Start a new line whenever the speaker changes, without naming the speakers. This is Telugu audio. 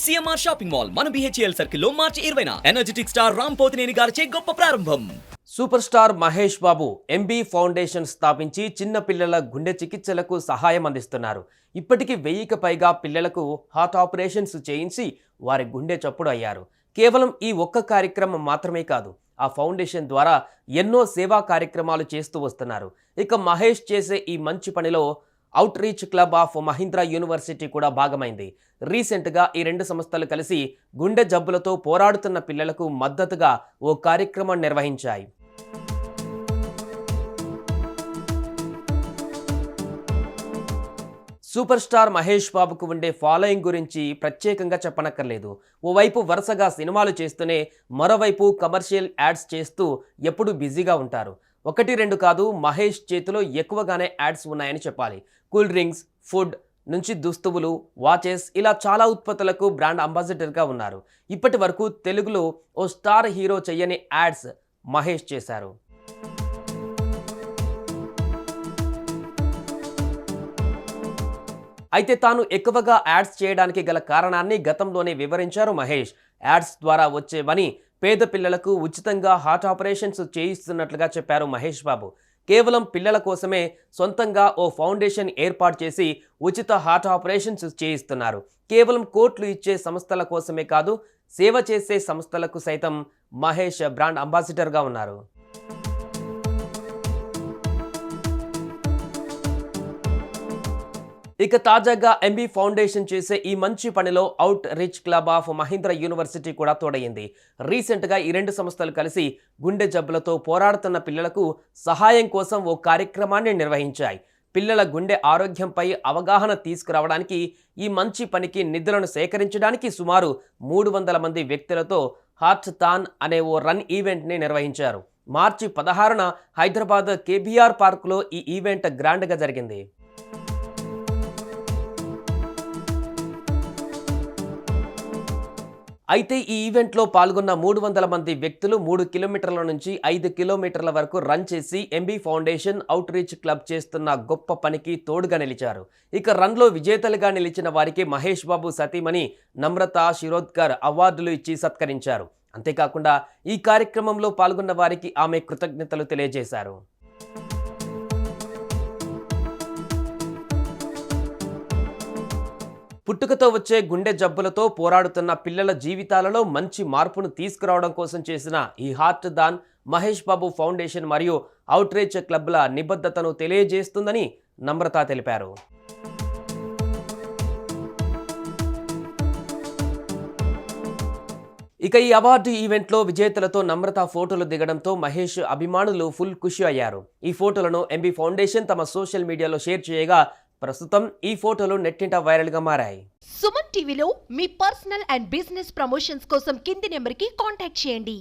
సిఎంఆర్ షాపింగ్ మాల్ మన బిహెచ్ఎల్ సర్కిల్ లో మార్చి 20న ఎనర్జెటిక్ స్టార్ రామ్ పోతినేని గారిచే గొప్ప ప్రారంభం.
Super star Mahesh Babu MB foundation స్థాపించి చిన్న పిల్లల గుండె చికిత్సలకు సహాయం అందిస్తున్నారు. ఇప్పటికీ 1000కి పైగా పిల్లలకు హార్ట్ ఆపరేషన్స్ చేయించి వారి గుండె చప్పుడు అయ్యారు. కేవలం ఈ ఒక్క కార్యక్రమం మాత్రమే కాదు, ఆ ఫౌండేషన్ ద్వారా ఎన్నో సేవా కార్యక్రమాలు చేస్తూ వస్తున్నారు. ఇక మహేష్ చేసే ఈ మంచి పనిలో out reach club of Mahindra university కూడా భాగమైంది. రీసెంట్గా ఈ రెండు సంస్థలు కలిసి గుండె జబ్బులతో పోరాడుతున్న పిల్లలకు మద్దతుగా ఓ కార్యక్రమం నిర్వహించాయి. సూపర్ స్టార్ మహేష్ బాబుకు ఉండే ఫాలోయింగ్ గురించి ప్రత్యేకంగా చెప్పనక్కర్లేదు. ఓవైపు వరుసగా సినిమాలు చేస్తూనే మరోవైపు కమర్షియల్ యాడ్స్ చేస్తూ ఎప్పుడూ బిజీగా ఉంటారు. 1-2 కాదు, మహేష్ చేతిలో ఎక్కువగానే యాడ్స్ ఉన్నాయని చెప్పాలి. కూల్ డ్రింక్స్, ఫుడ్ నుంచి దుస్తువులు, వాచెస్ ఇలా చాలా ఉత్పత్తులకు బ్రాండ్ అంబాసిడర్గా ఉన్నారు. ఇప్పటి వరకు తెలుగులో ఓ స్టార్ హీరో చెయ్యని యాడ్స్ మహేష్ చేశారు. అయితే తాను ఎక్కువగా యాడ్స్ చేయడానికి గల కారణాన్ని గతంలోనే వివరించారు మహేష్. యాడ్స్ ద్వారా వచ్చే మనీ పేద పిల్లలకు ఉచితంగా హార్ట్ ఆపరేషన్స్ చేయిస్తున్నట్లుగా చెప్పారు మహేష్ బాబు. కేవలం పిల్లల కోసమే సొంతంగా ఓ ఫౌండేషన్ ఏర్పాటు చేసి ఉచిత హార్ట్ ఆపరేషన్స్ చేయిస్తున్నారు. కేవలం కోట్లు ఇచ్చే సంస్థల కోసమే కాదు, సేవ చేసే సంస్థలకు సైతం మహేష్ బ్రాండ్ అంబాసిడర్గా ఉన్నారు. ఇక తాజాగా ఎంబీ ఫౌండేషన్ చేసే ఈ మంచి పనిలో out reach club of Mahindra university కూడా తోడైంది. రీసెంట్గా ఈ రెండు సంస్థలు కలిసి గుండె జబ్బులతో పోరాడుతున్న పిల్లలకు సహాయం కోసం ఓ కార్యక్రమాన్ని నిర్వహించాయి. పిల్లల గుండె ఆరోగ్యంపై అవగాహన తీసుకురావడానికి, ఈ మంచి పనికి నిధులను సేకరించడానికి సుమారు 300 మంది వ్యక్తులతో హార్ట్ థాన్ అనే ఓ రన్ ఈవెంట్ని నిర్వహించారు. మార్చి 16న హైదరాబాద్ కేబీఆర్ పార్కులో ఈ ఈవెంట్ గ్రాండ్గా జరిగింది. అయితే ఈ ఈవెంట్లో పాల్గొన్న 300 మంది వ్యక్తులు 3 కిలోమీటర్ల నుంచి 5 కిలోమీటర్ల వరకు రన్ చేసి MB foundation out reach club చేస్తున్న గొప్ప పనికి తోడుగా నిలిచారు. ఇక రన్లో విజేతలుగా నిలిచిన వారికి మహేష్ బాబు సతీమణి నమ్రత శిరోద్కర్ అవార్డులు ఇచ్చి సత్కరించారు. అంతేకాకుండా ఈ కార్యక్రమంలో పాల్గొన్న వారికి ఆమె కృతజ్ఞతలు తెలియజేశారు. పుట్టుకతో వచ్చే గుండె జబ్బులతో పోరాడుతున్న పిల్లల జీవితాలలో మంచి మార్పును తీసుకురావడం కోసం చేసిన ఈ heart than Mahesh Babu foundation మరియు అవుట్ రీచ్ క్లబ్ల నిబద్ధతను తెలియజేస్తుందని నమ్రత తెలిపారు. ఇక ఈ అవార్డు ఈవెంట్లో విజేతలతో నమ్రత ఫోటోలు దిగడంతో మహేష్ అభిమానులు ఫుల్ ఖుషి అయ్యారు. ఈ ఫోటోలను ఎంబీ ఫౌండేషన్ తమ సోషల్ మీడియాలో షేర్ చేయగా ప్రస్తుతం ఈ ఫోటోలు నెట్టింట వైరల్గా మారాయి.
సుమన్ టీవీలో మీ పర్సనల్ అండ్ బిజినెస్ ప్రమోషన్స్ కోసం కింది నెంబర్కి కాంటాక్ట్ చేయండి.